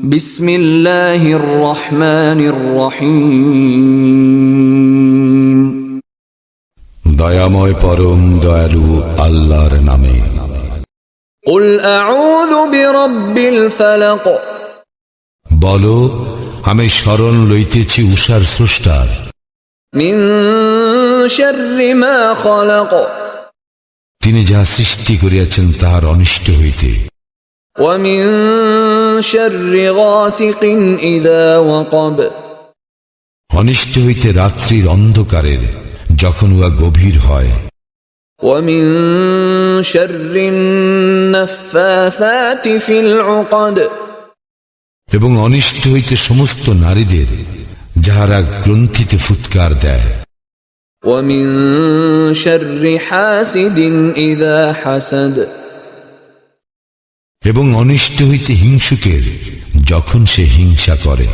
বিসমিল্লাহির রহমানির রহিম। দয়াময় পরম দয়ালু আল্লাহর নামে। কুল আউযু বিরাব্বিল ফালাক। বলো, আমি শরণ লইতেছি উষার স্রষ্টার। মিন শাররি মা খালাক। তিনি যা সৃষ্টি করিয়াছেন তাহার অনিষ্ট হইতে। ওয়া মিন শাররি গাসিকিন ইযা ওয়াকাব। অনিষ্ট হইতে রাত্রির অন্ধকারের যখন উহা গভীর হয়। ওয়া মিন শাররিন নাফফাসাতি ফিল উকাদ। এবং অনিষ্ট হইতে সমস্ত নারীদের যাহারা গ্রন্থিতে ফুৎকার দেয়। ওয়া মিন শাররি হাসিদিন ইযা হাসাদ। এবং অনিষ্ট হইতে হিংসুকের যখন সে হিংসা করে।